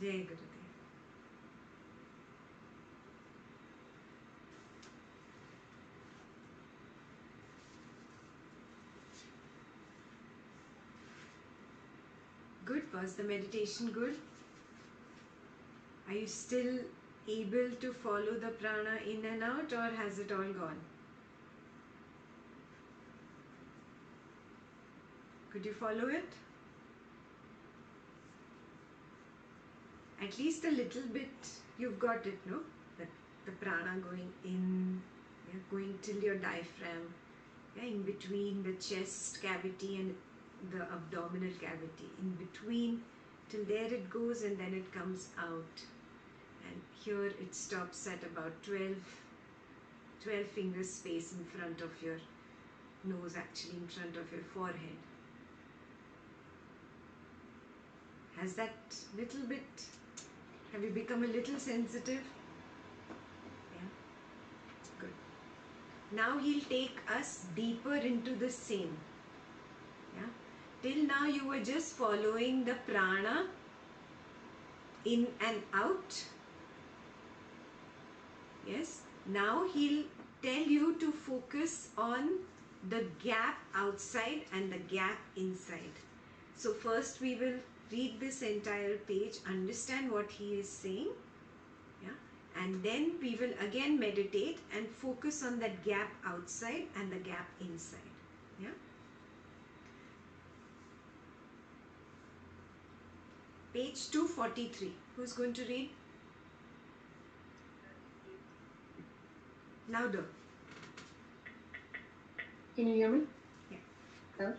Jai Gurudev. Good. Was the meditation good? Are you still able to follow the prana in and out, or has it all gone? Could you follow it? At least a little bit you've got it, no? The prana going in, yeah, going till your diaphragm, yeah, in between the chest cavity and the abdominal cavity. In between, till there it goes and then it comes out. And here it stops at about 12 fingers space in front of your nose, actually in front of your forehead. Has that little bit, have you become a little sensitive? Yeah, good. Now he'll take us deeper into the same. Yeah, till now you were just following the prana in and out. Yes, now he'll tell you to focus on the gap outside and the gap inside. So first we will read this entire page, understand what he is saying, yeah, and then we will again meditate and focus on that gap outside and the gap inside. Yeah. Page 243. Who's going to read? Louder. Can you hear me? Yeah. Hello?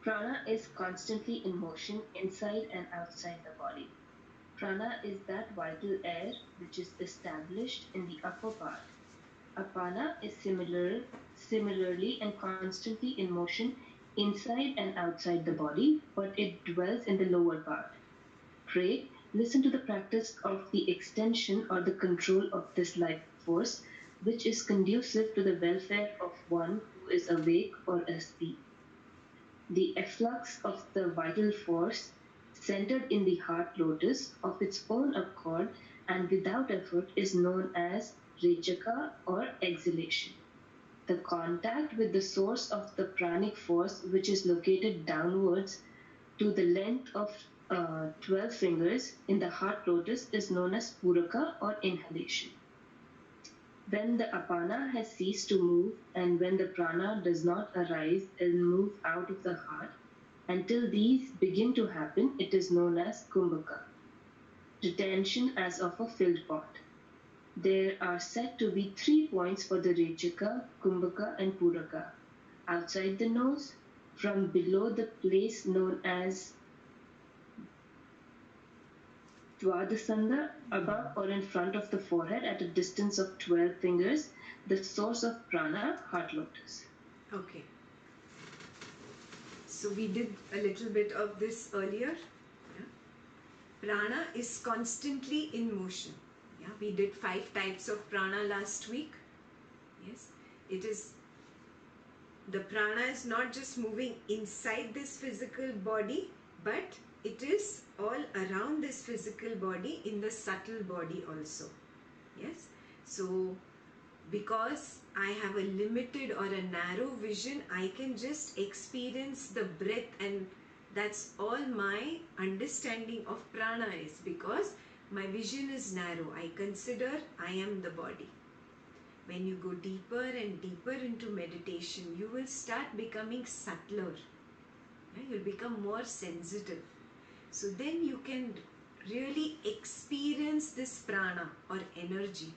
Prana is constantly in motion inside and outside the body. Prana is that vital air which is established in the upper part. Apana is similarly and constantly in motion inside and outside the body, but it dwells in the lower part. Pray, listen to the practice of the extension or the control of this life force, which is conducive to the welfare of one who is awake or asleep. The efflux of the vital force, centered in the heart lotus of its own accord and without effort, is known as rejaka or exhalation. The contact with the source of the pranic force, which is located downwards to the length of 12 fingers in the heart lotus, is known as puraka or inhalation. When the apana has ceased to move and when the prana does not arise and move out of the heart, until these begin to happen, it is known as kumbhaka, retention as of a filled pot. There are said to be 3 points for the rejaka, kumbhaka and puraka. Outside the nose, from below the place known as Dwadasandha, above or in front of the forehead at a distance of 12 fingers, the source of prana, heart lotus. Okay. So we did a little bit of this earlier. Yeah. Prana is constantly in motion. Yeah. We did 5 types of prana last week. Yes. It is, the prana is not just moving inside this physical body, but it is all around this physical body in the subtle body also. Yes. So because I have a limited or a narrow vision, I can just experience the breath, and that's all my understanding of prana is, because my vision is narrow. I consider I am the body. When you go deeper and deeper into meditation, you will start becoming subtler. You'll become more sensitive. So then you can really experience this prana or energy.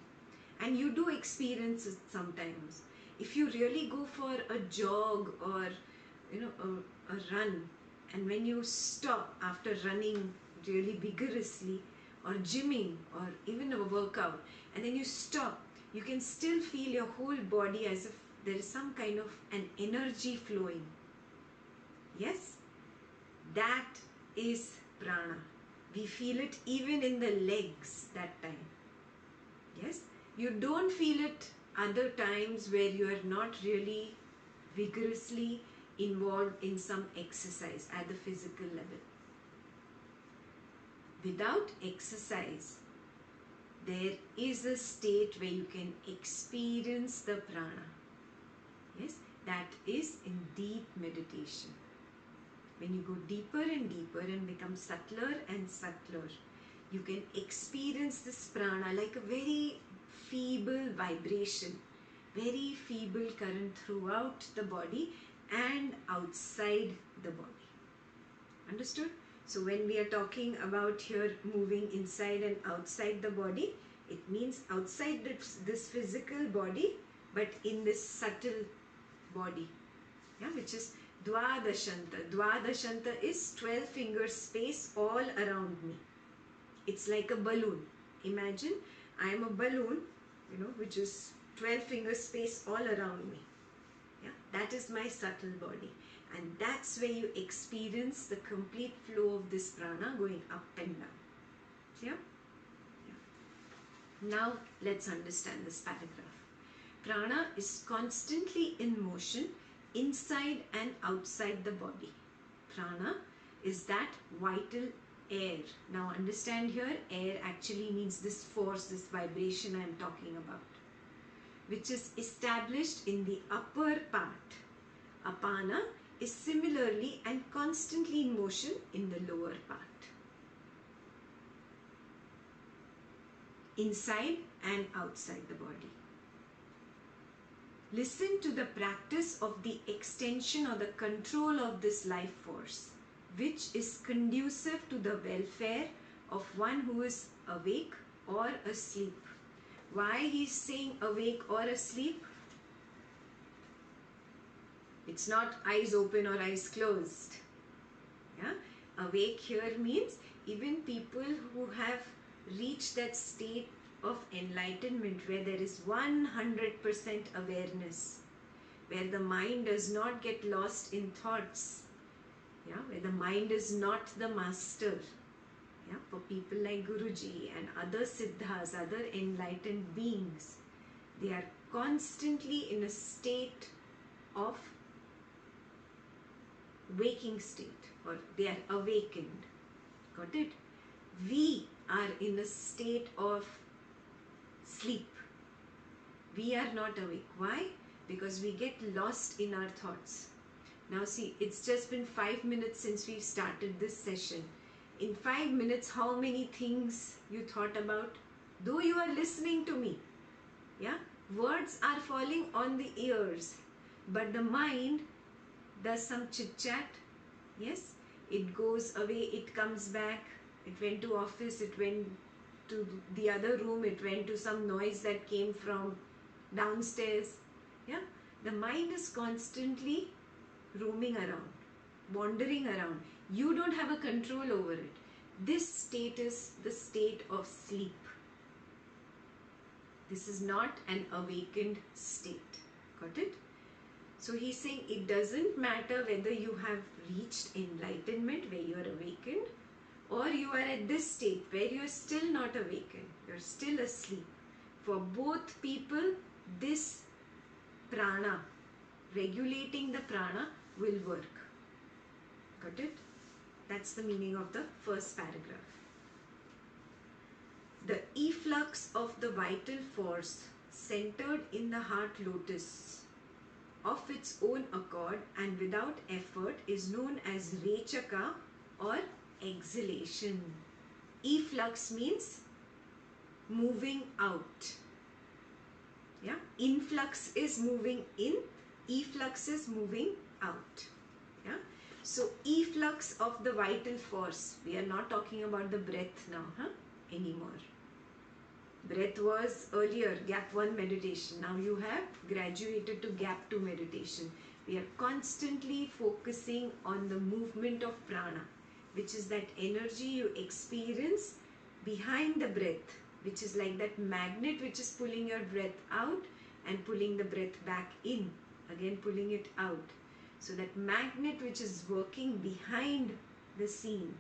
And you do experience it sometimes. If you really go for a jog or a run, and when you stop after running really vigorously or gymming or even a workout, and then you stop, you can still feel your whole body as if there is some kind of an energy flowing. Yes, that is prana. We feel it even in the legs that time. Yes. You don't feel it other times where you are not really vigorously involved in some exercise at the physical level. Without exercise, there is a state where you can experience the prana. Yes, that is in deep meditation. When you go deeper and become subtler and subtler, you can experience this prana like a very feeble vibration, very feeble current throughout the body and outside the body. Understood? So when we are talking about here moving inside and outside the body, it means outside this physical body, but in this subtle body, yeah, which is Dwadashanta. Dwadashanta is 12 finger space all around me. It's like a balloon. Imagine I am a balloon, which is 12 finger space all around me. Yeah, that is my subtle body. And that's where you experience the complete flow of this prana going up and down. Clear? Yeah. Now let's understand this paragraph. Prana is constantly in motion inside and outside the body. Prana is that vital air. Now understand here, air actually means this force, this vibration I am talking about, which is established in the upper part. Apana is similarly and constantly in motion in the lower part. Inside and outside the body. Listen to the practice of the extension or the control of this life force, which is conducive to the welfare of one who is awake or asleep. Why he's saying awake or asleep? It's not eyes open or eyes closed. Yeah? Awake here means even people who have reached that state of enlightenment where there is 100% awareness, where the mind does not get lost in thoughts, yeah, where the mind is not the master. Yeah, for people like Guruji and other siddhas, other enlightened beings, they are constantly in a state of waking state, or they are awakened. Got it? We are in a state of sleep. We are not awake. Why? Because we get lost in our thoughts. Now see, it's just been 5 minutes since we started this session. In 5 minutes, how many things you thought about? Though you are listening to me, yeah, words are falling on the ears, but the mind does some chit chat. Yes, it goes away, it comes back, it went to office, it went to the other room, it went to some noise that came from downstairs. Yeah, the mind is constantly roaming around, wandering around. You don't have a control over it. This state is the state of sleep. This is not an awakened state. Got it? So he's saying it doesn't matter whether you have reached enlightenment, where you are awakened, or you are at this state where you are still not awakened, you are still asleep. For both people, this prana, regulating the prana, will work. Got it? That's the meaning of the first paragraph. The efflux of the vital force centered in the heart lotus of its own accord and without effort is known as rechaka or exhalation. Efflux means moving out. Yeah, influx is moving in, efflux is moving out. Yeah, so efflux of the vital force. We are not talking about the breath now, anymore. Breath was earlier gap 1 meditation. Now you have graduated to gap 2 meditation. We are constantly focusing on the movement of prana, which is that energy you experience behind the breath, which is like that magnet which is pulling your breath out and pulling the breath back in, again pulling it out. So that magnet which is working behind the scene,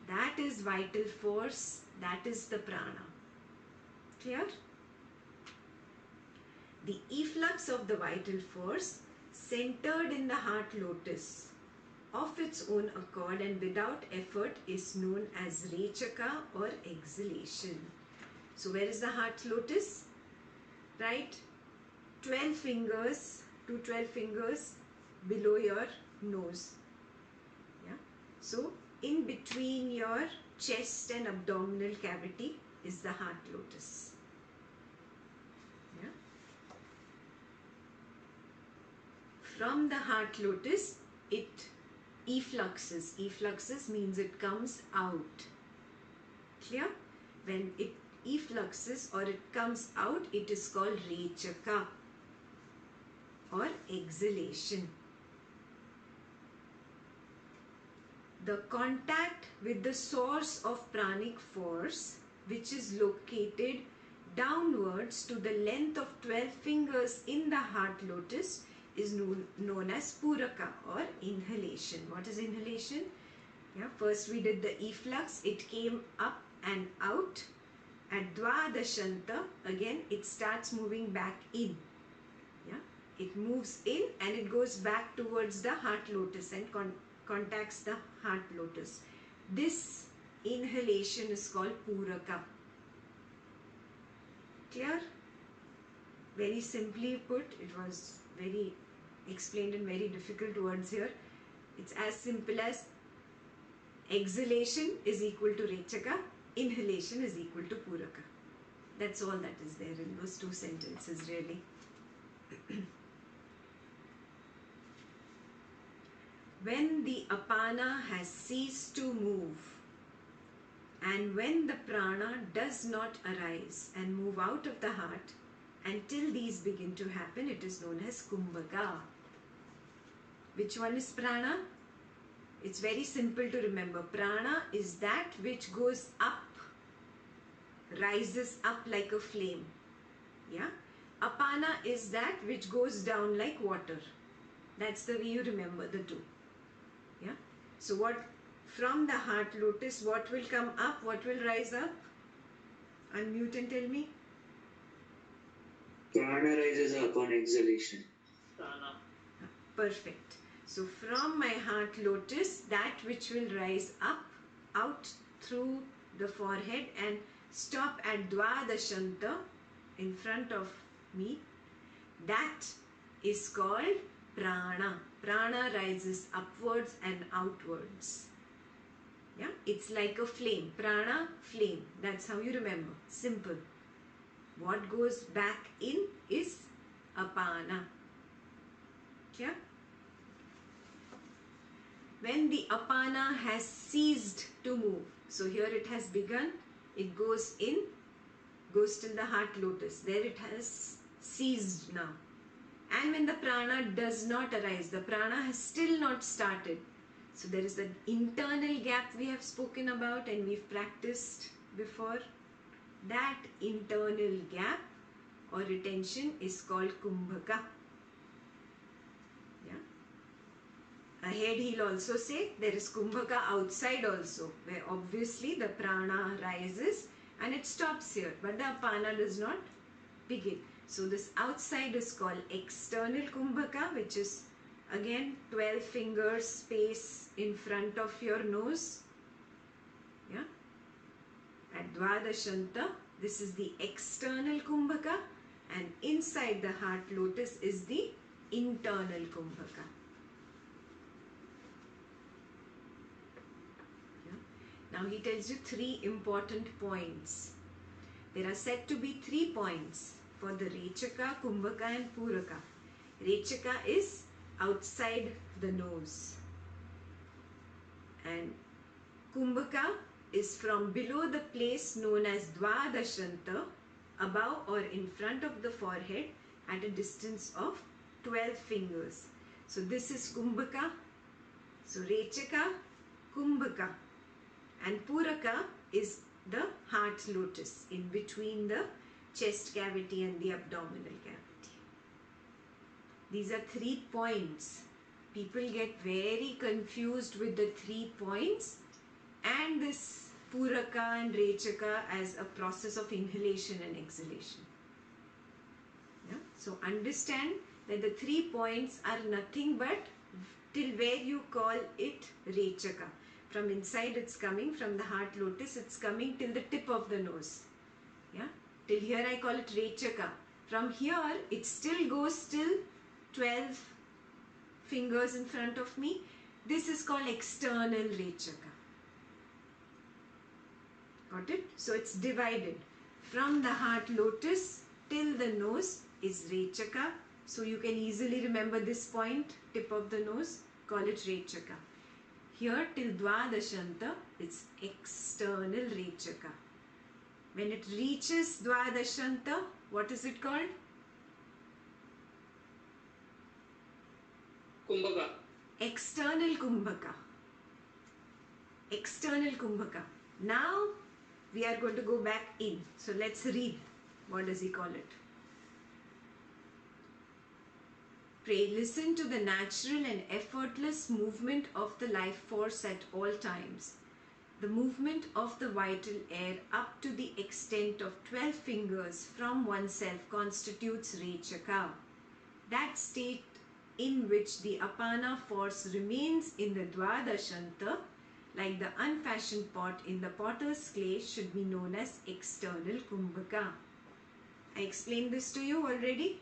that is vital force, that is the prana. Clear? The efflux of the vital force centered in the heart lotus of its own accord and without effort is known as Rechaka or exhalation. So where is the heart lotus? Right? 12 fingers, 12 fingers below your nose. Yeah. So in between your chest and abdominal cavity is the heart lotus. Yeah. From the heart lotus, it effluxes. Effluxes means it comes out. Clear? When it effluxes or it comes out, it is called Rechaka or exhalation. The contact with the source of pranic force, which is located downwards to the length of 12 fingers in the heart lotus, is known as Puraka or inhalation. What is inhalation? Yeah, first we did the efflux, it came up and out. At Dvadashanta, again it starts moving back in. Yeah, it moves in and it goes back towards the heart lotus and contacts the heart lotus. This inhalation is called Puraka. Clear? Very simply put, it was very explained in very difficult words here. It's as simple as exhalation is equal to Rechaka, inhalation is equal to Puraka. That's all that is there in those two sentences really. When the apana has ceased to move and when the prana does not arise and move out of the heart, until these begin to happen, it is known as Kumbhaka. Which one is prana? It's very simple to remember. Prana is that which goes up, rises up like a flame. Yeah. Apana is that which goes down like water. That's the way you remember the two. Yeah. So what from the heart lotus, what will come up? What will rise up? Unmute and tell me. Prana rises up on exhalation. Prana. Perfect. So from my heart lotus, that which will rise up, out through the forehead and stop at Dvadashanta in front of me, that is called prana. Prana rises upwards and outwards. Yeah, it's like a flame. Prana, flame. That's how you remember. Simple. What goes back in is apana. Yeah? When the apana has ceased to move, so here it has begun, it goes in, goes till the heart lotus. There it has ceased now. And when the prana does not arise, the prana has still not started. So there is the internal gap we have spoken about and we've practiced before. That internal gap or retention is called Kumbhaka. Yeah. Ahead he'll also say there is Kumbhaka outside also, where obviously the prana rises and it stops here, but the apana does not begin. So this outside is called external Kumbhaka, which is again 12 fingers space in front of your nose. Yeah. At Dvadashanta, this is the external Kumbhaka, and inside the heart lotus is the internal Kumbhaka. Yeah. Now he tells you 3 important points. There are said to be 3 points for the Rechaka, Kumbhaka and Puraka. Rechaka is outside the nose and Kumbhaka is from below the place known as Dvadashanta, above or in front of the forehead at a distance of 12 fingers. So this is Kumbhaka. So Rechaka, Kumbhaka, and Puraka is the heart lotus in between the chest cavity and the abdominal cavity. These are 3 points. People get very confused with the 3 points and this Puraka and Rechaka as a process of inhalation and exhalation. Yeah? So understand that the 3 points are nothing but till where you call it Rechaka. From inside it's coming, from the heart lotus it's coming till the tip of the nose. Yeah, till here I call it Rechaka. From here it still goes till 12 fingers in front of me. This is called external Rechaka. Got it? So it's divided. From the heart lotus till the nose is Rechaka. So you can easily remember this point, tip of the nose, call it Rechaka. Here till Dwadashanta, it's external Rechaka. When it reaches Dwadashanta, what is it called? Kumbhaka. External Kumbhaka. External Kumbhaka. Now we are going to go back in. So let's read. What does he call it? Pray, listen to the natural and effortless movement of the life force at all times. The movement of the vital air up to the extent of 12 fingers from oneself constitutes Rechaka. That state in which the Apana force remains in the Dwadashanta, like the unfashioned pot in the potter's clay, should be known as external Kumbhaka. I explained this to you already.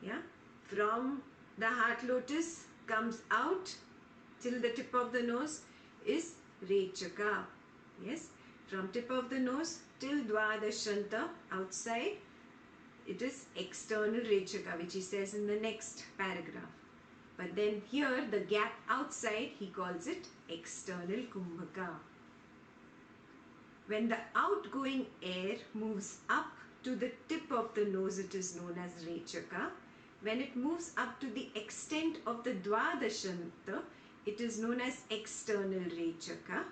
Yeah. From the heart lotus comes out till the tip of the nose is Rechaka. Yes. From tip of the nose till Dwadashanta outside, it is external Rechaka, which he says in the next paragraph. But then here the gap outside, he calls it external Kumbhaka. When the outgoing air moves up to the tip of the nose, it is known as Rechaka. When it moves up to the extent of the Dwadashanta, it is known as external Rechaka.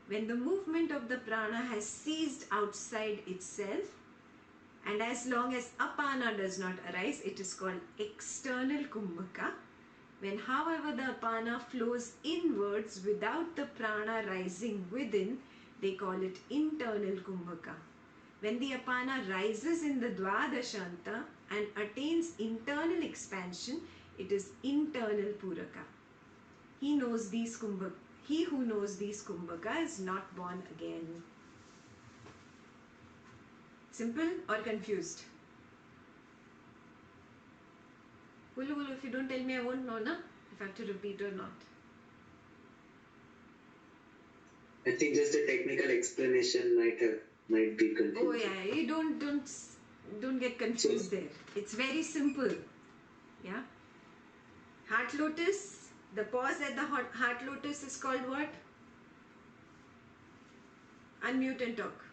When the movement of the prana has ceased outside itself, and as long as Apana does not arise, it is called external Kumbhaka. When, however, the Apana flows inwards without the prana rising within, they call it internal Kumbhaka. When the Apana rises in the Dwadashanta and attains internal expansion, it is internal Puraka. He who knows these Kumbhaka is not born again. Simple or confused? Hulu, if you don't tell me, I won't know, na? If I have to repeat or not. I think just the technical explanation might be confusing. Oh yeah, you don't get confused there. It's very simple. Yeah. Heart lotus. The pause at the heart lotus is called what? Unmute and talk.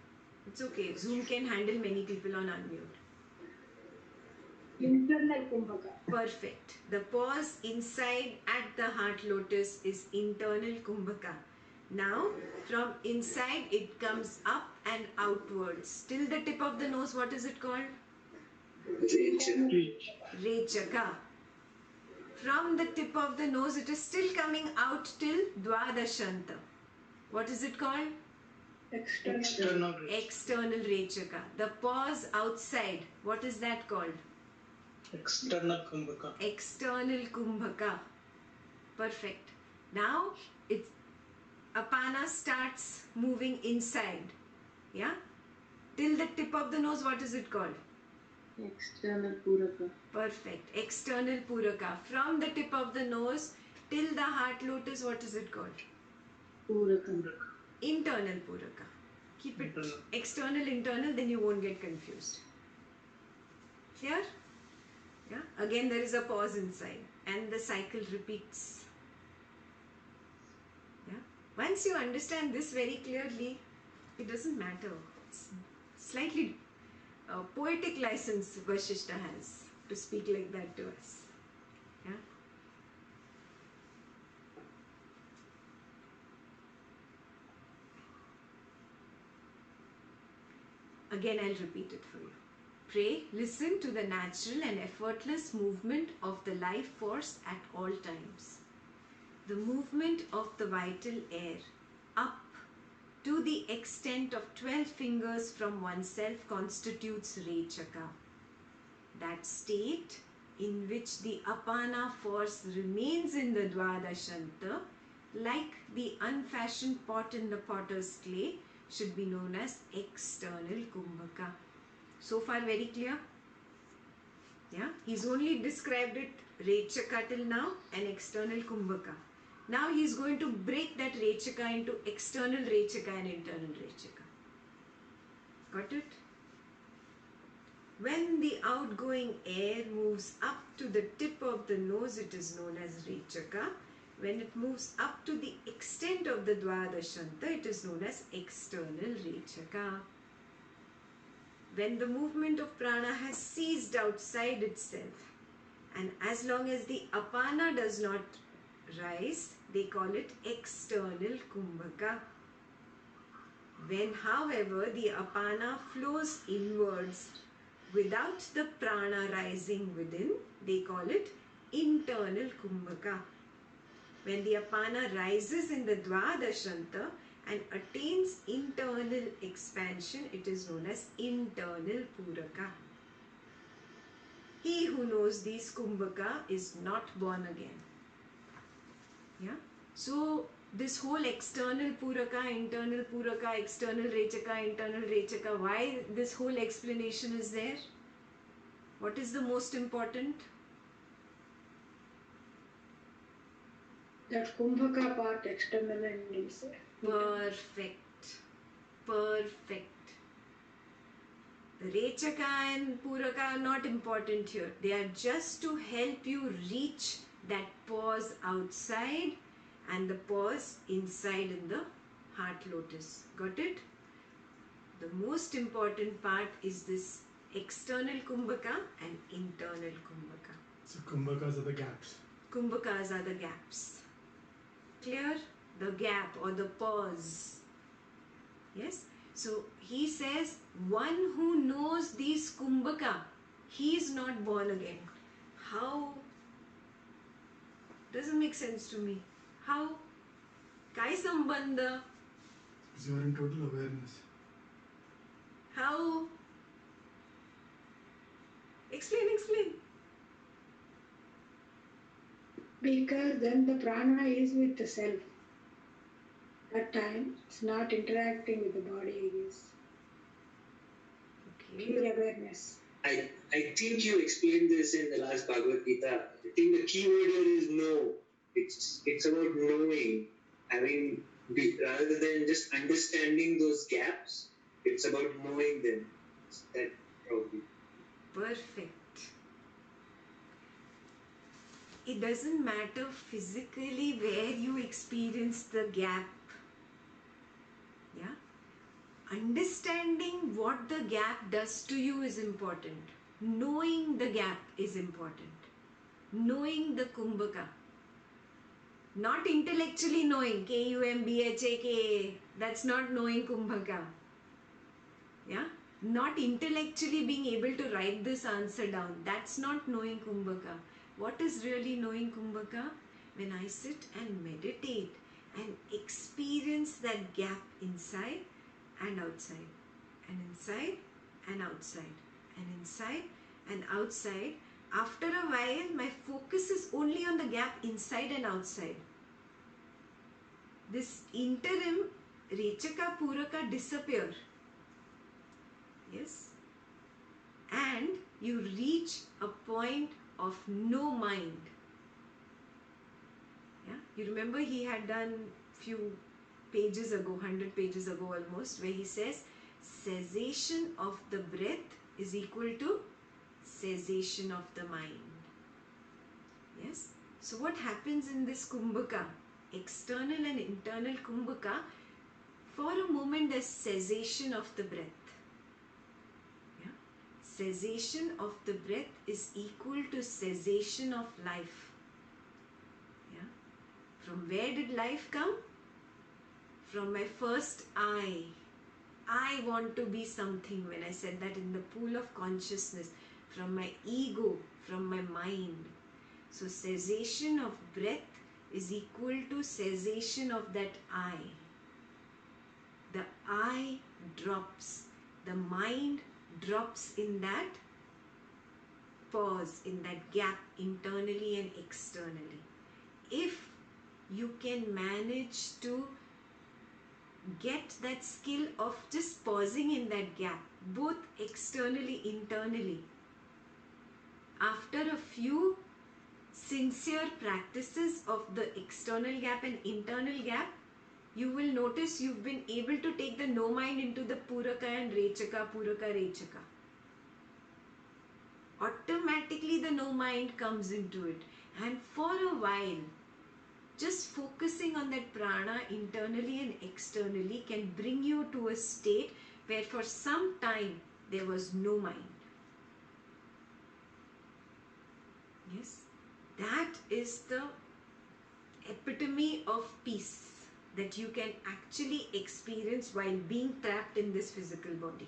It's okay. Zoom can handle many people on unmute. Internal Kumbhaka. Perfect. The pause inside at the heart lotus is internal Kumbhaka. Now, from inside it comes up and outwards. Till the tip of the nose, what is it called? Rechaka. From the tip of the nose, it is still coming out till Dwadashanta. What is it called? External. External Rechaka. The pause outside, what is that called? External Kumbhaka. External Kumbhaka. Perfect. Now, it's Apana starts moving inside. Yeah? Till the tip of the nose, what is it called? External Puraka. Perfect. External Puraka. From the tip of the nose till the heart lotus, what is it called? Puraka. Internal Puraka. Keep it external, internal, then you won't get confused. Clear? Yeah? Again, there is a pause inside and the cycle repeats. Yeah? Once you understand this very clearly, it doesn't matter. It's slightly poetic license Vasistha has to speak like that to us. Yeah? Again, I'll repeat it for you. Pray, listen to the natural and effortless movement of the life force at all times. The movement of the vital air up to the extent of 12 fingers from oneself constitutes Rechaka. That state in which the apana force remains in the Dwadashanta, like the unfashioned pot in the potter's clay, should be known as external kumbhaka. So far very clear? Yeah, he's only described it Rechaka till now and external kumbhaka. Now he is going to break that Rechaka into external Rechaka and internal Rechaka. Got it? When the outgoing air moves up to the tip of the nose, it is known as Rechaka. When it moves up to the extent of the Dwadashanta, it is known as external Rechaka. When the movement of prana has ceased outside itself, and as long as the apana does not rise, they call it external kumbhaka. When, however, the apana flows inwards without the prana rising within, they call it internal kumbhaka. When the apana rises in the Dwadashanta and attains internal expansion, it is known as internal puraka. He who knows these kumbhaka is not born again. Yeah. So this whole external puraka, internal puraka, external rechaka, internal rechaka, why this whole explanation is there? What is the most important? That kumbhaka part external and inside. Perfect. Perfect. The rechaka and puraka are not important here. They are just to help you reach that pause outside and the pause inside in the heart lotus. Got it? The most important part is this external kumbhaka and internal kumbhaka. So kumbhakas are the gaps. Kumbhakas are the gaps. Clear? The gap or the pause. Yes? So he says, one who knows these kumbhaka, he is not born again. How? Doesn't make sense to me. How? Kai sambandha? Because you are in total awareness. How? Explain. Because then the prana is with the self. That time it's not interacting with the body, I guess. Pure Okay. awareness. I think you explained this in the last Bhagavad Gita. I think the key word here is know. It's about knowing, rather than just understanding those gaps. It's about knowing them. That probably. Perfect. It doesn't matter physically where you experience the gap. Yeah? Understanding what the gap does to you is important. Knowing the gap is important. Knowing the kumbhaka. Not intellectually knowing Kumbhaka. That's not knowing kumbhaka. Yeah? Not intellectually being able to write this answer down. That's not knowing kumbhaka. What is really knowing kumbhaka? When I sit and meditate and experience that gap inside and outside, and inside and outside, and inside and outside. After a while, my focus is only on the gap inside and outside. This interim rechaka puraka disappear. Yes? And you reach a point of no mind. Yeah? You remember he had done few pages ago, 100 pages ago almost, where he says cessation of the breath is equal to cessation of the mind. Yes? So what happens in this kumbhaka? External and internal kumbhaka, for a moment there's cessation of the breath. Yeah? Cessation of the breath is equal to cessation of life. Yeah? From where did life come? From my first I. I want to be something, when I said that in the pool of consciousness. From my ego, from my mind. So cessation of breath is equal to cessation of that I. The I drops. The mind drops in that pause, in that gap internally and externally. If you can manage to get that skill of just pausing in that gap, both externally, internally, after a few sincere practices of the external gap and internal gap, you will notice you've been able to take the no mind into the Puraka and Rechaka, Puraka, Rechaka. Automatically the no mind comes into it. And for a while, just focusing on that prana internally and externally can bring you to a state where for some time there was no mind. Yes, that is the epitome of peace that you can actually experience while being trapped in this physical body.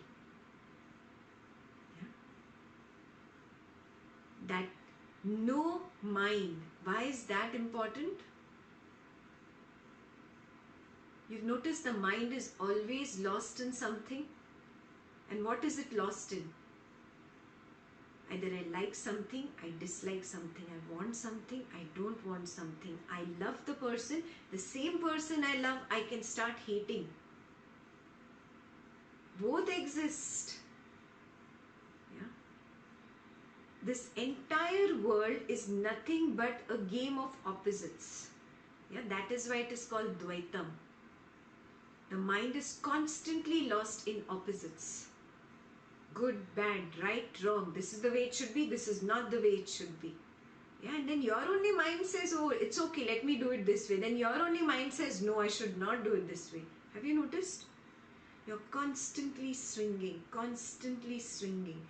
Yeah? That no mind. Why is that important? You've noticed the mind is always lost in something. And what is it lost in? Either I like something, I dislike something, I want something, I don't want something. I love the person, the same person I love, I can start hating. Both exist. Yeah? This entire world is nothing but a game of opposites. Yeah? That is why it is called Dvaitam. The mind is constantly lost in opposites. Good, bad, right, wrong. This is the way it should be. This is not the way it should be. Yeah, and then your only mind says, oh, it's okay, let me do it this way. Then your only mind says, no, I should not do it this way. Have you noticed? You're constantly swinging, constantly swinging.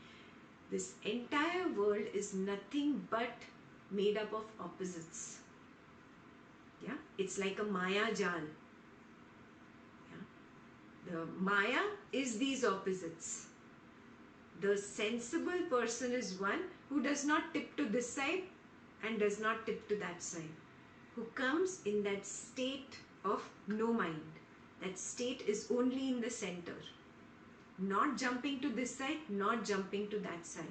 This entire world is nothing but made up of opposites. Yeah, it's like a Maya Jal. The Maya is these opposites. The sensible person is one who does not tip to this side and does not tip to that side. Who comes in that state of no mind. That state is only in the center. Not jumping to this side, not jumping to that side.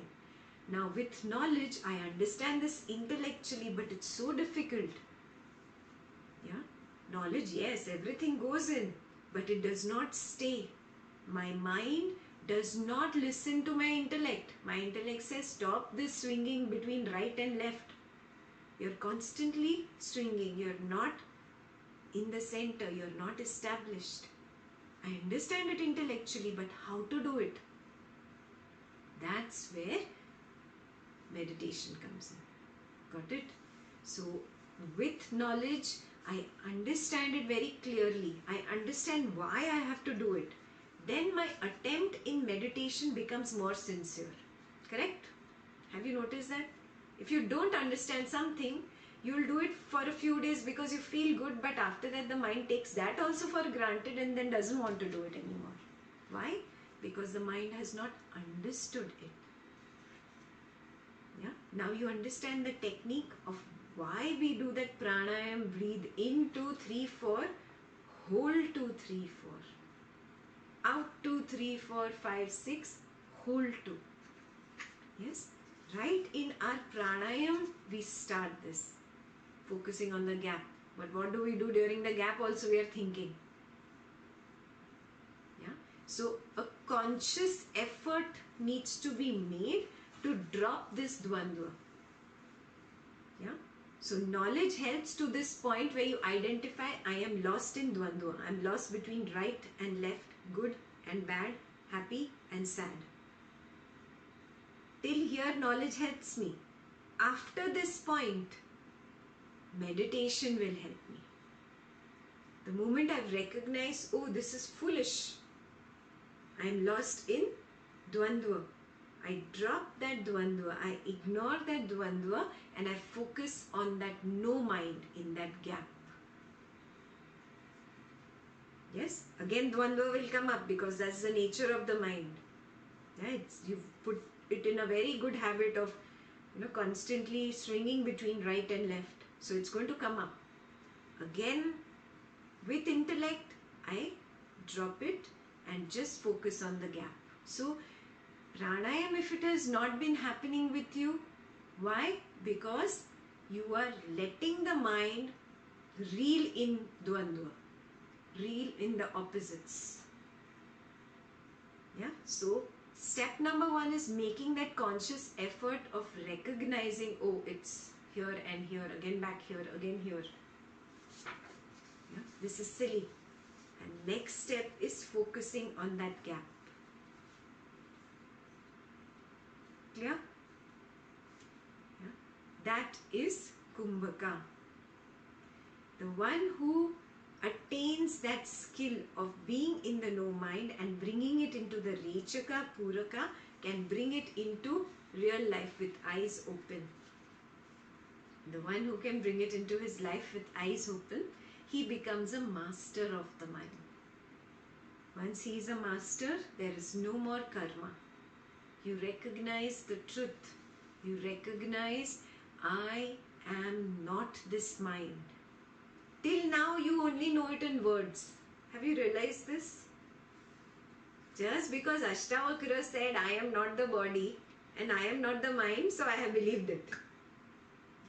Now with knowledge, I understand this intellectually, but it's so difficult. Yeah? Knowledge, yes, everything goes in. But it does not stay. My mind does not listen to my intellect. My intellect says, stop this swinging between right and left. You're constantly swinging. You're not in the center. You're not established. I understand it intellectually, but how to do it? That's where meditation comes in. Got it? So, with knowledge, I understand it very clearly. I understand why I have to do it. Then my attempt in meditation becomes more sincere. Correct? Have you noticed that? If you don't understand something, you'll do it for a few days because you feel good, but after that the mind takes that also for granted and then doesn't want to do it anymore. Why? Because the mind has not understood it. Yeah? Now you understand the technique of why we do that pranayam. Breathe in 2, 3, 4, hold 2, 3, 4, out 2, 3, 4, 5, 6, hold 2. Yes, right in our pranayam we start this, focusing on the gap. But what do we do during the gap? Also we are thinking. Yeah, so a conscious effort needs to be made to drop this dvandva. Yeah. So knowledge helps to this point where you identify, I am lost in dvandva. I am lost between right and left, good and bad, happy and sad. Till here knowledge helps me. After this point, meditation will help me. The moment I recognize, oh, this is foolish. I am lost in dvandva. I drop that dvandva, I ignore that dvandva and I focus on that no mind in that gap. Yes, again dvandva will come up because that's the nature of the mind. Yeah, you've put it in a very good habit of constantly swinging between right and left. So it's going to come up. Again, with intellect, I drop it and just focus on the gap. So pranayam, if it has not been happening with you, Why? Because you are letting the mind reel in dvandva, reel in the opposites. Yeah. So step number 1 is making that conscious effort of recognizing, oh, it's here and here, again back here, again here. Yeah. This is silly. And next step is focusing on that gap. Clear? Yeah. That is Kumbhaka. The one who attains that skill of being in the no mind and bringing it into the Rechaka, Puraka, can bring it into real life with eyes open. The one who can bring it into his life with eyes open, he becomes a master of the mind. Once he is a master, there is no more karma. You recognize the truth. You recognize, I am not this mind. Till now, you only know it in words. Have you realized this? Just because Ashtavakra said, I am not the body and I am not the mind, so I have believed it.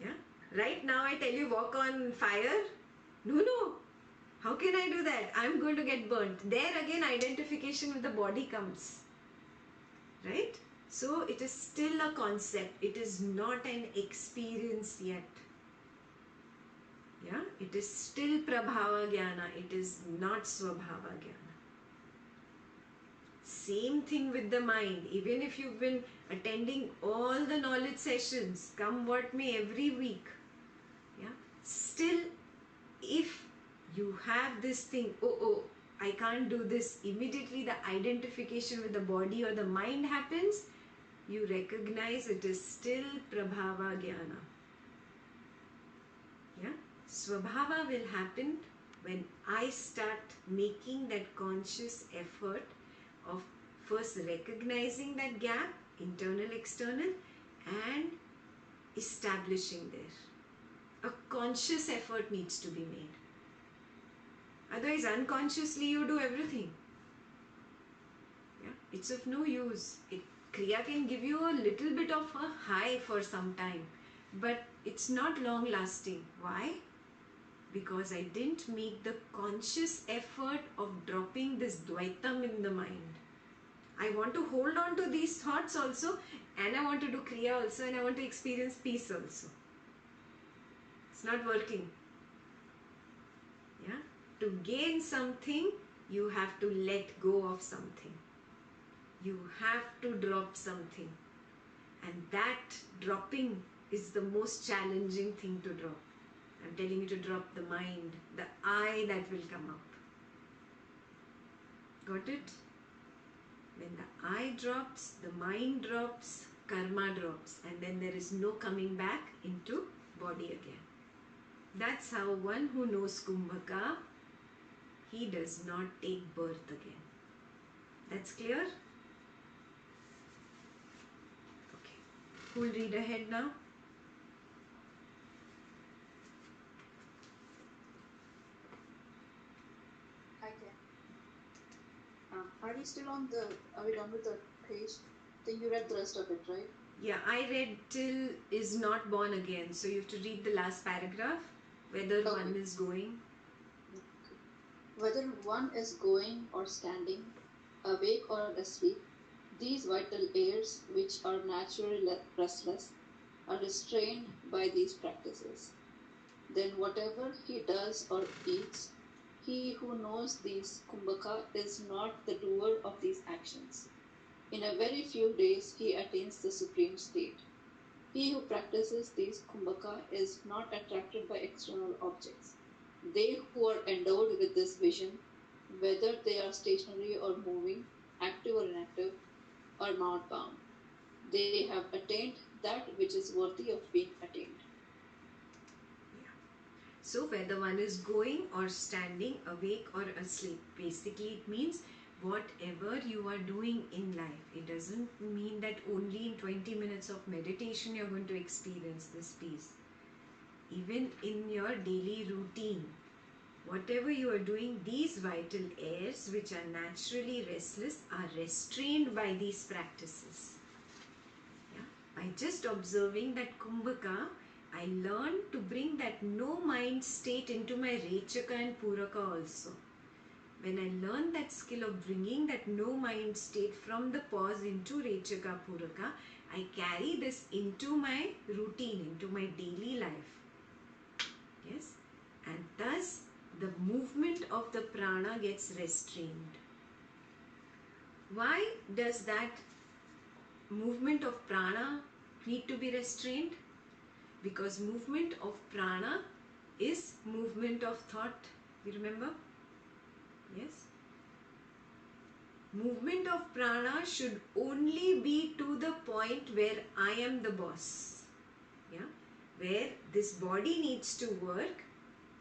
Yeah. Right now, I tell you, walk on fire. No. How can I do that? I am going to get burnt. There again, identification with the body comes. Right? So, it is still a concept. It is not an experience yet. Yeah, it is still Prabhava Jnana. It is not Swabhava Jnana. Same thing with the mind. Even if you've been attending all the knowledge sessions, come what may, every week, yeah, still if you have this thing, oh, I can't do this, immediately the identification with the body or the mind happens, you recognize it is still Prabhava Jnana. Yeah. Swabhava will happen when I start making that conscious effort of first recognizing that gap, internal, external, and establishing there. A conscious effort needs to be made. Otherwise, unconsciously you do everything. Yeah? It's of no use. Kriya can give you a little bit of a high for some time, but it's not long lasting. Why? Because I didn't make the conscious effort of dropping this Dvaitam in the mind. I want to hold on to these thoughts also, and I want to do Kriya also, and I want to experience peace also. It's not working. Yeah? To gain something, you have to let go of something. You have to drop something. And that dropping is the most challenging thing to drop. I'm telling you to drop the mind, the I that will come up. Got it? When the I drops, the mind drops, karma drops, and then there is no coming back into body again. That's how one who knows Kumbhaka, he does not take birth again. That's clear? Okay. Who will read ahead now? I can. Are we done with the page? Then you read the rest of it, right? Yeah, I read till is not born again. So you have to read the last paragraph, whether one is going. Whether one is going or standing, awake or asleep, these vital airs, which are naturally restless, are restrained by these practices. Then whatever he does or eats, he who knows these Kumbhaka is not the doer of these actions. In a very few days he attains the supreme state. He who practices these Kumbhaka is not attracted by external objects. They who are endowed with this vision, whether they are stationary or moving, active or inactive, are not bound. They have attained that which is worthy of being attained. So whether one is going or standing, awake or asleep, basically it means whatever you are doing in life. It doesn't mean that only in 20 minutes of meditation you're going to experience this peace. Even in your daily routine, whatever you are doing, these vital airs which are naturally restless are restrained by these practices. Yeah? By just observing that Kumbhaka, I learned to bring that no mind state into my Rechaka and Puraka also. When I learned that skill of bringing that no mind state from the pause into Rechaka Puraka, I carry this into my routine, into my daily life. Yes, and thus the movement of the prana gets restrained. Why does that movement of prana need to be restrained? Because movement of prana is movement of thought. You remember? Yes. Movement of prana should only be to the point where I am the boss. Yeah. Where this body needs to work,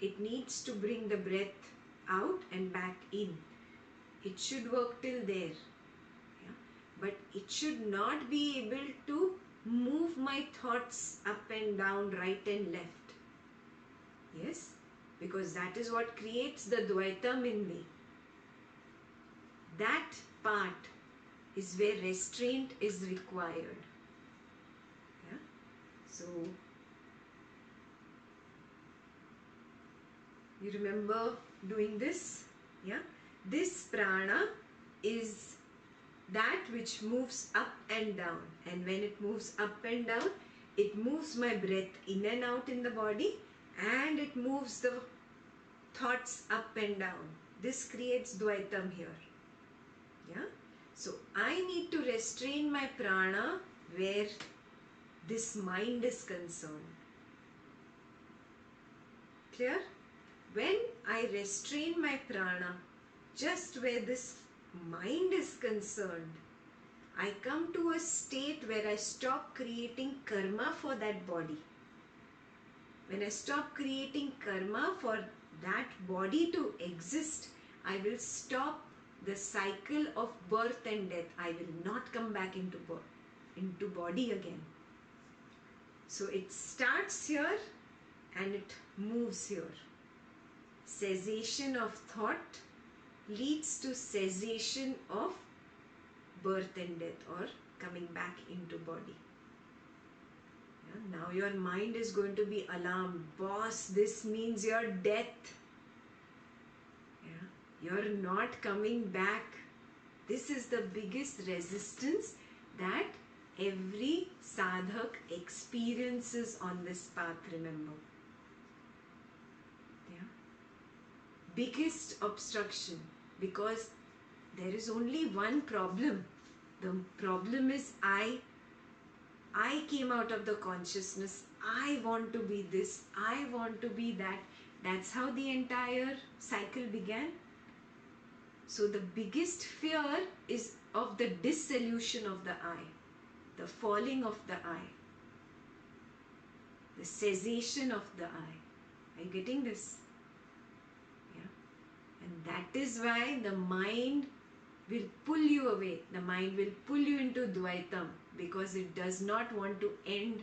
it needs to bring the breath out and back in. It should work till there. Yeah. But it should not be able to move my thoughts up and down, right and left. Yes. Because that is what creates the Dvaitam in me. That part is where restraint is required. Yeah? So, you remember doing this? Yeah? This prana is that which moves up and down. And when it moves up and down, it moves my breath in and out in the body, and it moves the thoughts up and down. This creates Dvaitam here. Yeah? So I need to restrain my prana where this mind is concerned. Clear? When I restrain my prana just where this mind is concerned, I come to a state where I stop creating karma for that body. When I stop creating karma for that body to exist, I will stop the cycle of birth and death. I will not come back into body again. So it starts here and it moves here. Cessation of thought leads to cessation of birth and death, or coming back into body. Yeah, now your mind is going to be alarmed. Boss, this means your death. You're not coming back. This is the biggest resistance that every sadhak experiences on this path, remember. Yeah. Biggest obstruction, because there is only one problem. The problem is I came out of the consciousness. I want to be this. I want to be that. That's how the entire cycle began. So the biggest fear is of the dissolution of the I, the falling of the I, the cessation of the I. Are you getting this? Yeah. And that is why the mind will pull you away. The mind will pull you into Dvaitam, because it does not want to end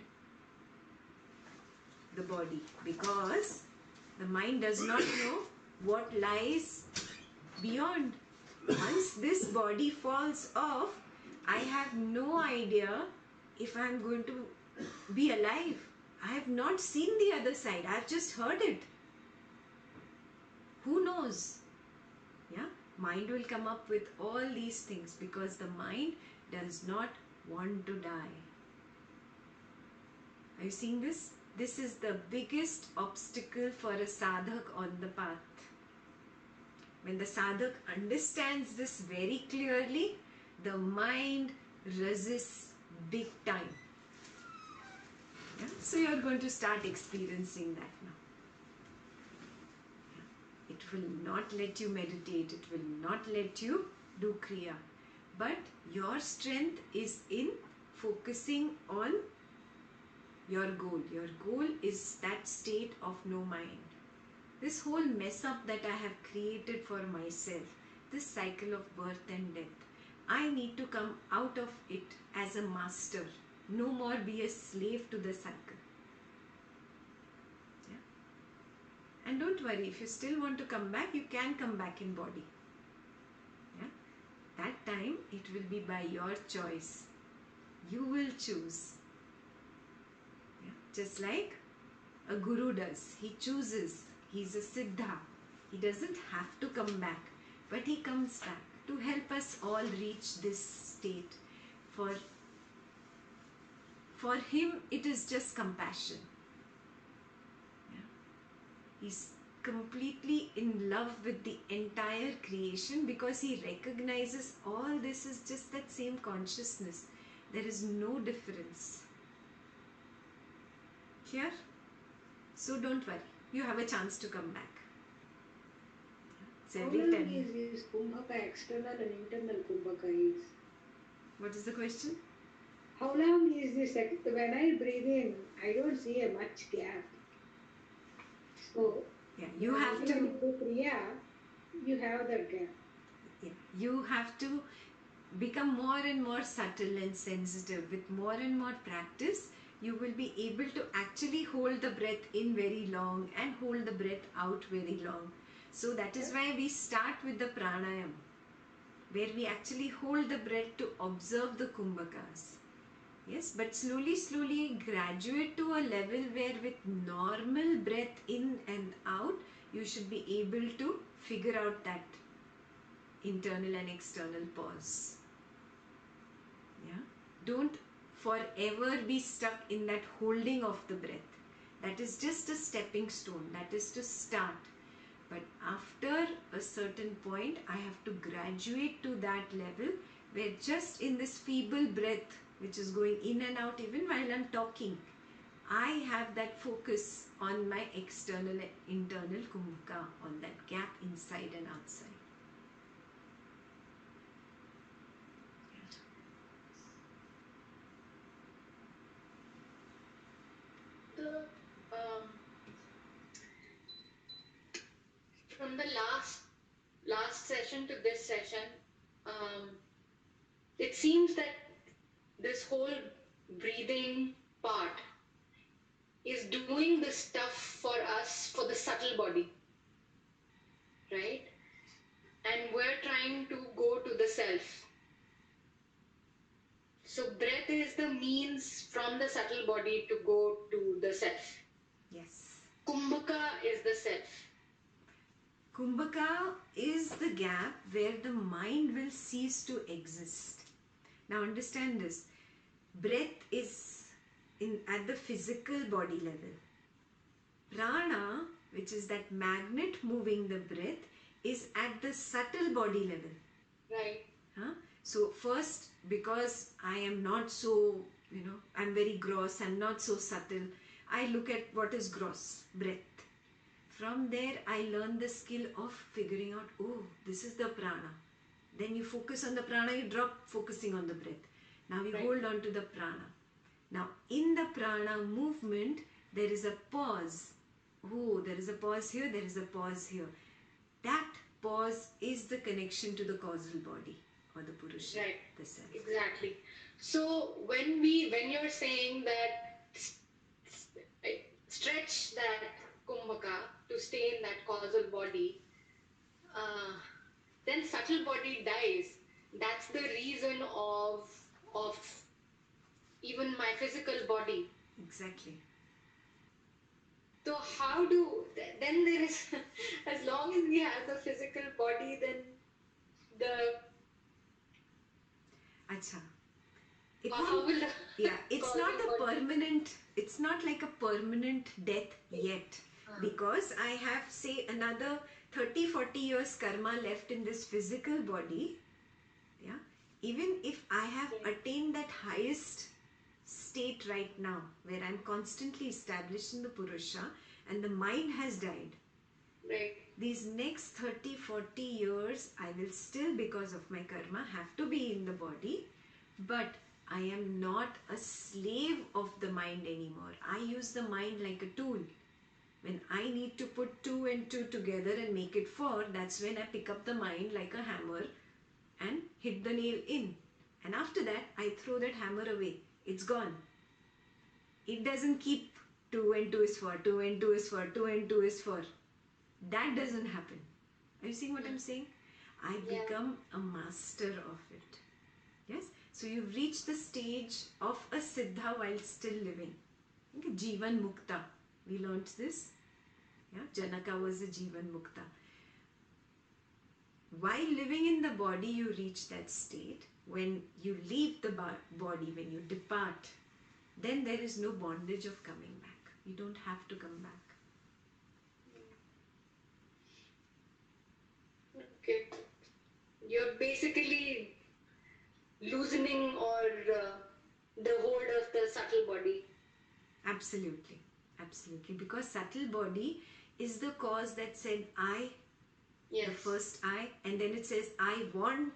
the body, because the mind does not know what lies beyond. Once this body falls off, I have no idea if I am going to be alive. I have not seen the other side. I have just heard it. Who knows? Yeah, mind will come up with all these things because the mind does not want to die. Are you seeing this? This is the biggest obstacle for a sadhak on the path. When the sadhak understands this very clearly, the mind resists big time. Yeah? So you are going to start experiencing that now. Yeah? It will not let you meditate. It will not let you do kriya. But your strength is in focusing on your goal. Your goal is that state of no mind. This whole mess up that I have created for myself, this cycle of birth and death, I need to come out of it as a master. No more be a slave to the cycle. Yeah? And don't worry, if you still want to come back, you can come back in body. Yeah? That time it will be by your choice. You will choose. Just like a guru does. He chooses. He's a siddha. He doesn't have to come back, but he comes back to help us all reach this state. For him, it is just compassion. Yeah. He's completely in love with the entire creation because he recognizes all this is just that same consciousness. There is no difference. Clear? So don't worry. You have a chance to come back. It's How every long 10. is this kumbhaka, external and internal kumbhaka is? What is the question? How long is this? When I breathe in, I don't see a much gap. So, Yeah, you have when to. you do Kriya, you have that gap. Yeah, you have to become more and more subtle and sensitive. With more and more practice, you will be able to actually hold the breath in very long and hold the breath out very long. So that is why we start with the pranayam, where we actually hold the breath to observe the kumbhakas. Yes, but slowly graduate to a level where with normal breath in and out, you should be able to figure out that internal and external pause. Yeah, don't forever be stuck in that holding of the breath. That is just a stepping stone. That is to start. But after a certain point, I have to graduate to that level where just in this feeble breath, which is going in and out even while I'm talking, I have that focus on my external and internal kumbhaka, on that gap inside and outside. From the last session to this session, it seems that this whole breathing part is doing the stuff for us for the subtle body, right? And we're trying to go to the self. So breath is the means from the subtle body to go to the self. Yes. Kumbhaka is the self. Kumbhaka is the gap where the mind will cease to exist. Now understand this. Breath is at the physical body level. Prana, which is that magnet moving the breath, is at the subtle body level. Right. So first, because I am not so, I'm very gross, I'm not so subtle, I look at what is gross, breath. From there, I learn the skill of figuring out, oh, this is the prana. Then you focus on the prana, you drop focusing on the breath. Now we hold on to the prana. Now in the prana movement, there is a pause. Oh, there is a pause here, there is a pause here. That pause is the connection to the causal body or the Purusha, the self. Exactly. So when you're saying that stretch that kumbhaka to stay in that causal body, then subtle body dies. That's the reason of even my physical body. Exactly. So then there is, as long as we have the physical body, then Acha. It's not a permanent, it's not like a permanent death yet. Because I have, say, another 30-40 years karma left in this physical body. Yeah. Even if I have attained that highest state right now, where I'm constantly established in the Purusha and the mind has died. Right. These next 30-40 years, I will still, because of my karma, have to be in the body. But I am not a slave of the mind anymore. I use the mind like a tool. When I need to put 2 and 2 together and make it 4, that's when I pick up the mind like a hammer and hit the nail in. And after that, I throw that hammer away. It's gone. It doesn't keep 2 and 2 is 4, 2 and 2 is 4, 2 and 2 is 4. That doesn't happen. Are you seeing what I'm saying? I become a master of it. Yes? So you've reached the stage of a siddha while still living. Okay, Jivan Mukta. We learnt this. Yeah, Janaka was a Jivan Mukta. While living in the body, you reach that state. When you leave the body, when you depart, then there is no bondage of coming back. You don't have to come back. Okay. You're basically loosening or the hold of the subtle body. Absolutely. Absolutely. Because subtle body is the cause that said I, Yes. the first I, and then it says I want.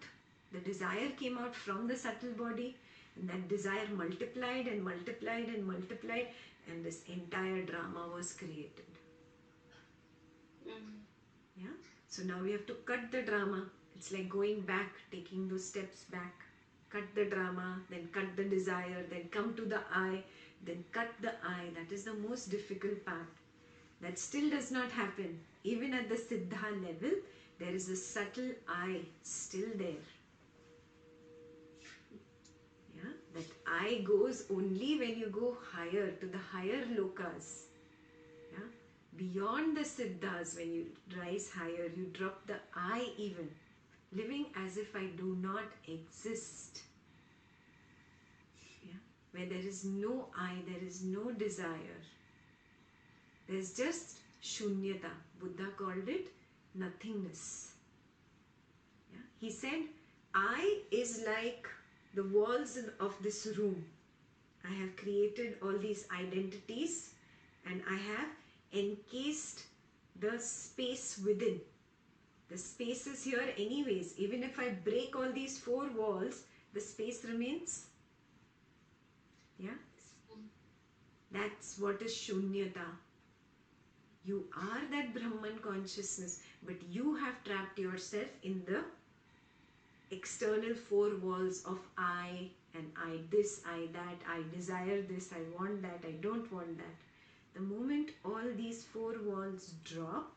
The desire came out from the subtle body, and that desire multiplied and multiplied and multiplied, and this entire drama was created. Yeah. So now we have to cut the drama. It's like going back, taking those steps back. Cut the drama, then cut the desire, then come to the I, then cut the I. That is the most difficult part. That still does not happen. Even at the Siddha level, there is a subtle I still there. Yeah, that I goes only when you go higher, to the higher lokas. Yeah, beyond the Siddhas, when you rise higher, you drop the I even. Living as if I do not exist. Yeah, where there is no I, there is no desire. There's just shunyata. Buddha called it nothingness. Yeah? He said, I is like the walls of this room. I have created all these identities and I have encased the space within. The space is here anyways. Even if I break all these four walls, the space remains. Yeah? That's what is shunyata. You are that Brahman consciousness, but you have trapped yourself in the external four walls of I and I this, I that, I desire this, I want that, I don't want that. The moment all these four walls drop,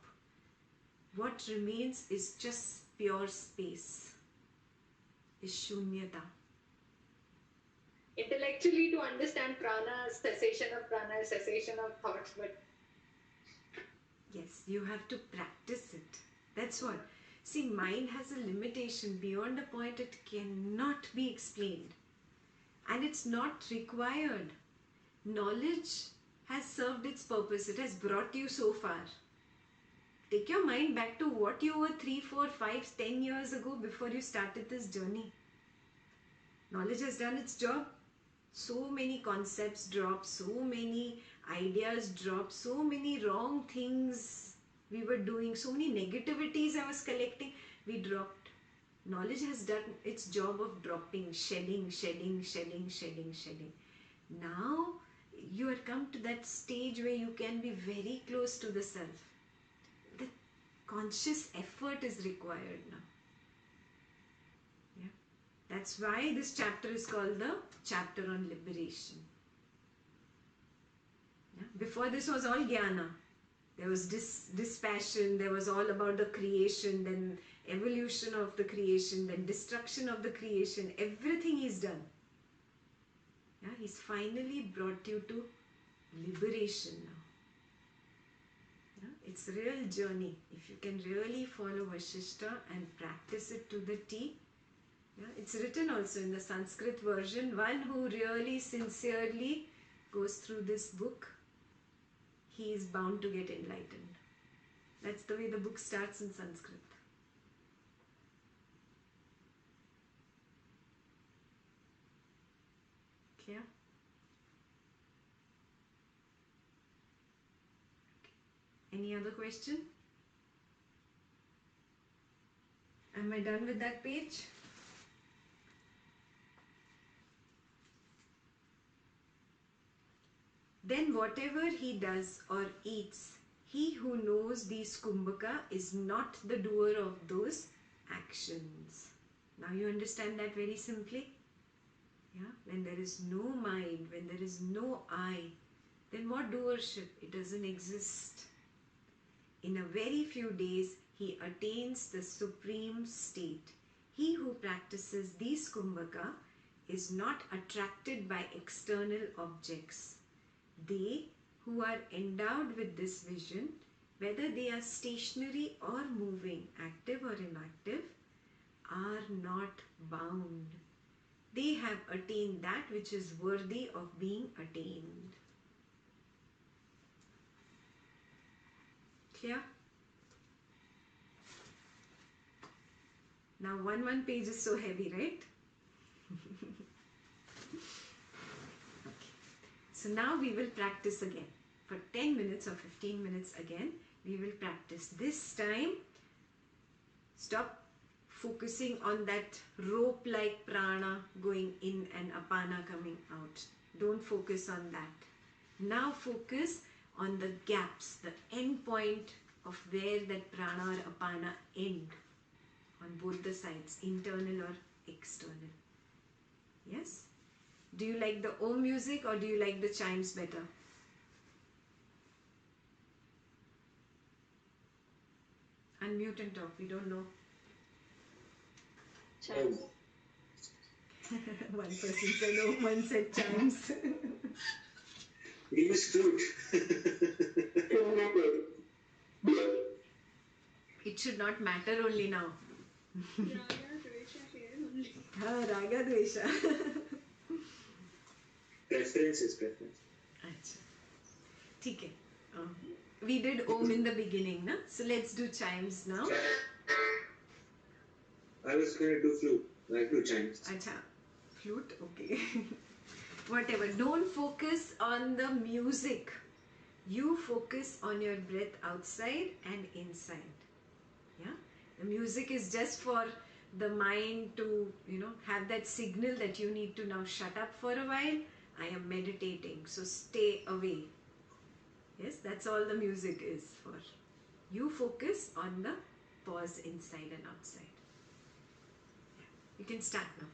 what remains is just pure space, is shunyata. Intellectually, to understand prana, cessation of prana, cessation of thoughts, but yes, you have to practice it. That's what. See, mind has a limitation. Beyond a point, it cannot be explained. And it's not required. Knowledge has served its purpose. It has brought you so far. Take your mind back to what you were 3, 4, 5, 10 years ago before you started this journey. Knowledge has done its job. So many concepts drop, so many ideas drop, so many wrong things we were doing, so many negativities I was collecting, we dropped. Knowledge has done its job of dropping, shedding. Now you have come to that stage where you can be very close to the self. The conscious effort is required now. Yeah. That's why this chapter is called the chapter on liberation. Yeah. Before this was all jnana. There was dispassion, there was all about the creation, then evolution of the creation, then destruction of the creation. Everything is done. Yeah, he's finally brought you to liberation now. Yeah, it's a real journey. If you can really follow Vasistha and practice it to the T. Yeah, it's written also in the Sanskrit version. One who really sincerely goes through this book, he is bound to get enlightened. That's the way the book starts in Sanskrit. Clear? Any other question? Am I done with that page? Then whatever he does or eats, he who knows these kumbhaka is not the doer of those actions. Now you understand that very simply? Yeah? When there is no mind, when there is no I, then what doership? It doesn't exist. In a very few days, he attains the supreme state. He who practices these kumbhaka is not attracted by external objects. They who are endowed with this vision, whether they are stationary or moving, active or inactive, are not bound. They have attained that which is worthy of being attained. Clear? Now one page is so heavy, right? Okay. So now we will practice again. For 10 minutes or 15 minutes again, we will practice. This time, stop focusing on that rope-like prana going in and apana coming out. Don't focus on that. Now focus on the gaps, the end point of where that prana or apana end on both the sides, internal or external. Yes? Do you like the Om music or do you like the chimes better? Unmute and talk, we don't know. Chimes. One person said Om, one said chimes. Use flute. It should not matter only now. Raga, Dvesha here only. Raga Dvesha. Preference. Achha. ठीक है. We did Om in the beginning, na? So let's do chimes now. I was going to do flute. I do chimes. Acha, flute, okay. Whatever. Don't focus on the music. You focus on your breath outside and inside. Yeah. The music is just for the mind to, have that signal that you need to now shut up for a while. I am meditating, so stay away. Yes, that's all the music is for. You focus on the pause inside and outside. You can start now.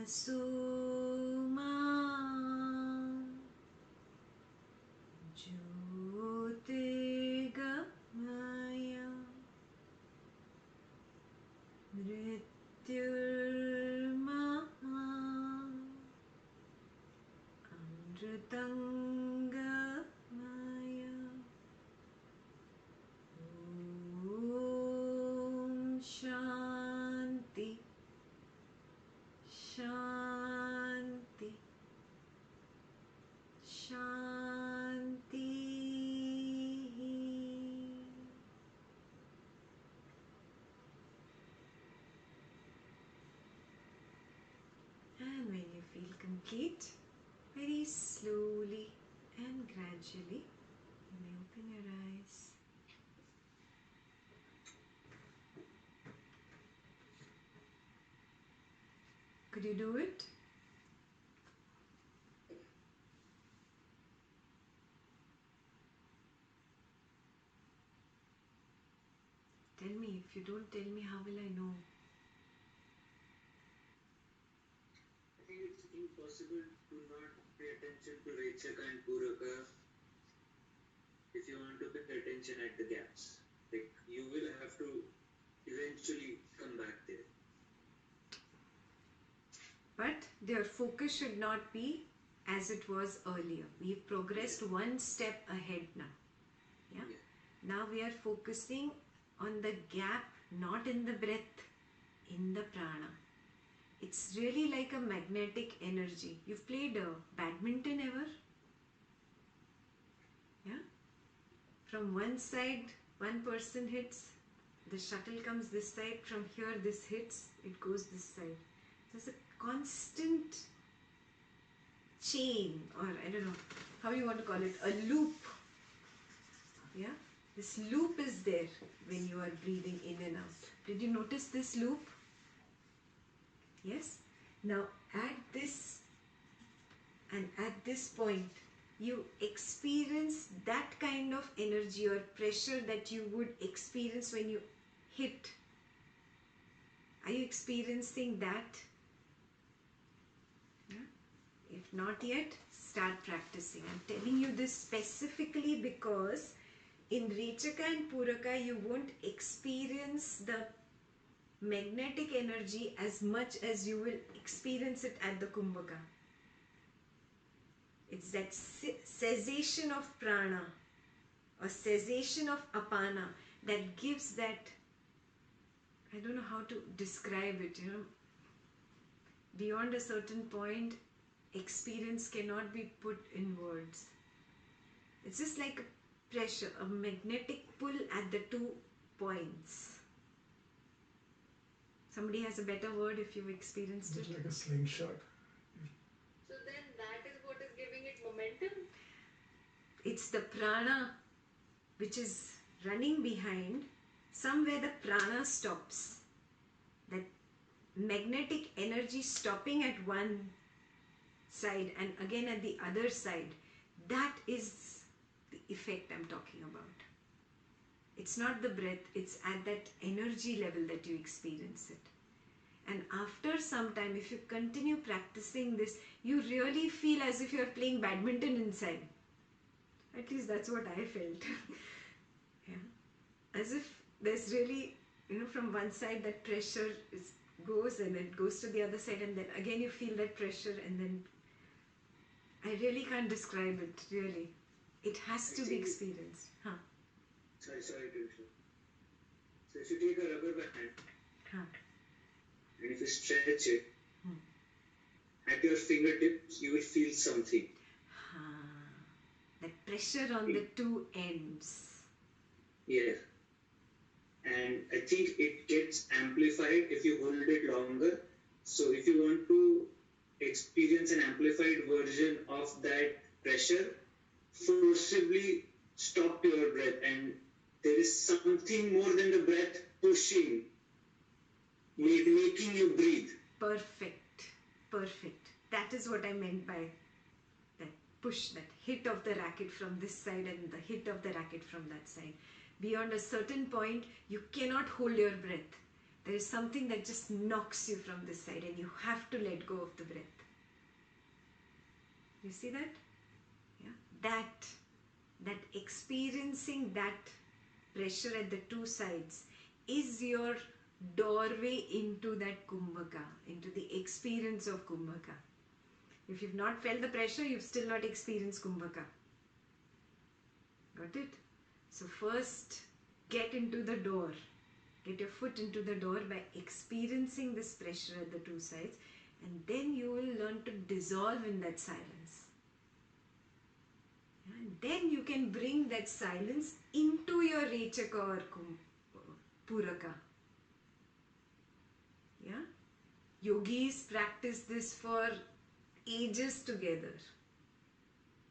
Soma Jyotirgamaya Mrityurmaha Amritangamaya Om Shanti Shanti Shanti. And when you feel complete, very slowly and gradually, you may open your eyes. Could you do it? Tell me. If you don't tell me, how will I know? I think it's impossible to not pay attention to Rechaka and Puraka if you want to pay attention at the gaps. Like, you will have to eventually come back there. But their focus should not be as it was earlier. We've progressed one step ahead now. Yeah? Now we are focusing on the gap, not in the breath, in the prana. It's really like a magnetic energy. You've played badminton ever? Yeah? From one side, one person hits, the shuttle comes this side, from here this hits, it goes this side. There's a constant chain, or I don't know how you want to call it, a loop. Yeah? This loop is there when you are breathing in and out. Did you notice this loop? Yes? Now at this and at this point, you experience that kind of energy or pressure that you would experience when you hit. Are you experiencing that? Yeah? If not yet, start practicing. I'm telling you this specifically because in Rechaka and Puraka, you won't experience the magnetic energy as much as you will experience it at the Kumbhaka. It's that cessation of prana or cessation of apana that gives that, I don't know how to describe it, you know. Beyond a certain point, experience cannot be put in words. It's just like a pressure, a magnetic pull at the 2 points. Somebody has a better word if you've experienced it. It's like a slingshot. So then that is what is giving it momentum? It's the prana which is running behind. Somewhere the prana stops. That magnetic energy stopping at one side and again at the other side. That is the effect I'm talking about. It's not the breath, it's at that energy level that you experience it. And after some time, if you continue practicing this, you really feel as if you're playing badminton inside. At least that's what I felt. Yeah. As if there's really, you know, from one side that pressure goes and it goes to the other side, and then again you feel that pressure, and then I really can't describe it, really. It has to be experienced. Huh. Sorry to interrupt. So if you take a rubber band and if you stretch it, at your fingertips you will feel something. That pressure on the 2 ends. Yeah. And I think it gets amplified if you hold it longer. So if you want to experience an amplified version of that pressure, forcibly stop your breath, and there is something more than the breath pushing, making you breathe. Perfect. That is what I meant by that push, that hit of the racket from this side and the hit of the racket from that side. Beyond a certain point, you cannot hold your breath. There is something that just knocks you from this side and you have to let go of the breath. You see that? Yeah. That experiencing that pressure at the two sides is your doorway into that kumbhaka, into the experience of kumbhaka. If you've not felt the pressure, you've still not experienced kumbhaka. Got it? So first, get into the door. Get your foot into the door by experiencing this pressure at the two sides, and then you will learn to dissolve in that silence. And then you can bring that silence into your Rechaka or Puraka. Yeah? Yogis practice this for ages together.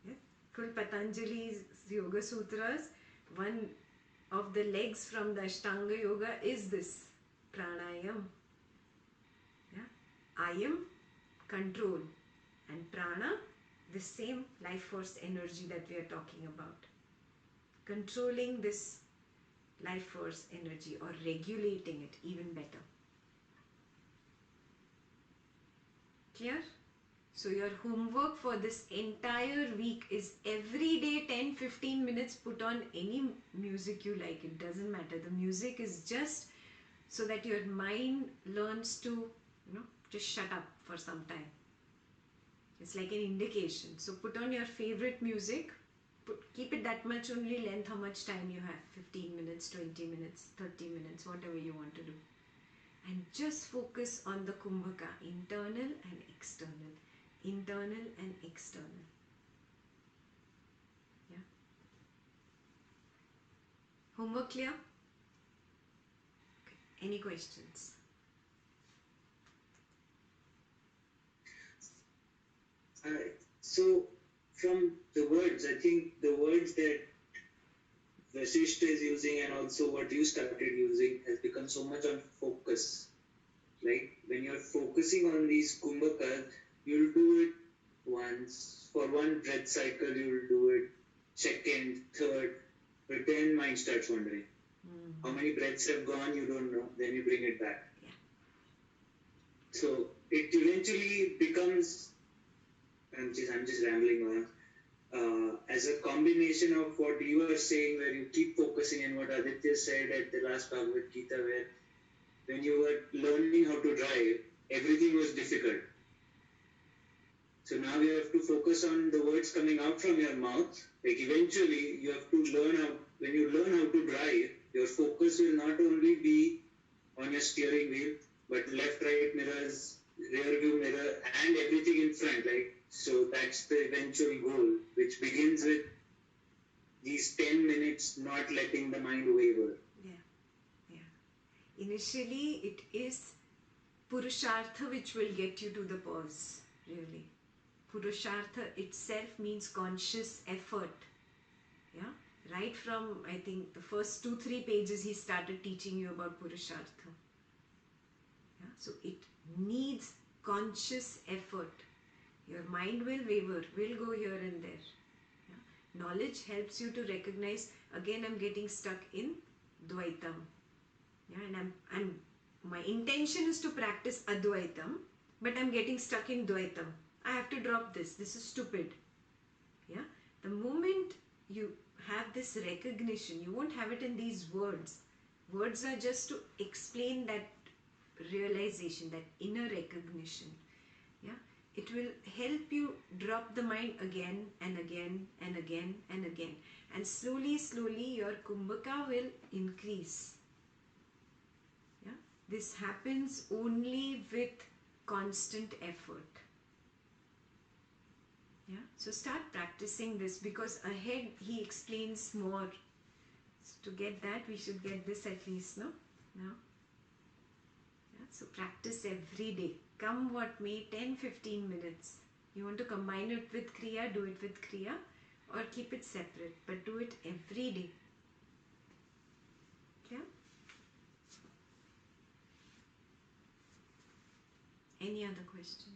Yeah? Full Patanjali's Yoga Sutras, one of the legs from the Ashtanga Yoga is this pranayam. Yeah? Ayam, control, and prana, the same life force energy that we are talking about. Controlling this life force energy or regulating it even better. Clear? So your homework for this entire week is every day 10-15 minutes, put on any music you like. It doesn't matter. The music is just so that your mind learns to, just shut up for some time. It's like an indication. So put on your favorite music. Keep it that much only length, how much time you have. 15 minutes, 20 minutes, 30 minutes, whatever you want to do. And just focus on the kumbhaka, internal and external. Internal and external. Yeah. Homework clear? Okay. Any questions? So from the words, I think the words that Vasistha is using and also what you started using has become so much on focus. Like when you're focusing on these kumbhakas, you'll do it once. For one breath cycle, you'll do it second, third, but then mind starts wandering. How many breaths have gone, you don't know. Then you bring it back. Yeah. So it eventually becomes, I'm just rambling on, as a combination of what you are saying, where you keep focusing, and what Aditya said at the last Bhagavad Gita, where when you were learning how to drive, everything was difficult. So now you have to focus on the words coming out from your mouth. Like eventually you have to learn how, when you learn how to drive, your focus will not only be on your steering wheel, but left, right mirrors, rear view mirror, and everything in front. Like, so that's the eventual goal, which begins with these 10 minutes not letting the mind waver. Yeah. Initially it is Purushartha which will get you to the pause, really. Purushartha itself means conscious effort. Yeah. Right from, I think, the first 2-3 pages he started teaching you about Purushartha. Yeah. So it needs conscious effort. Your mind will waver, will go here and there. Yeah. Knowledge helps you to recognize, again I'm getting stuck in Dvaitam. Yeah, and my intention is to practice Advaitam, but I'm getting stuck in Dvaitam. I have to drop this. This is stupid. Yeah. The moment you have this recognition, you won't have it in these words. Words are just to explain that realization, that inner recognition. Yeah. It will help you drop the mind again and again and again and again. And slowly, your kumbhaka will increase. Yeah. This happens only with constant effort. Yeah. So start practicing this, because ahead he explains more. So to get that, we should get this at least, no? Now. Yeah. So practice every day. Come what may, 10-15 minutes. You want to combine it with Kriya, do it with Kriya, or keep it separate, but do it every day. Yeah? Any other question?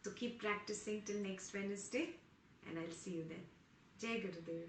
So keep practicing till next Wednesday, and I'll see you then. Jai Gurudev.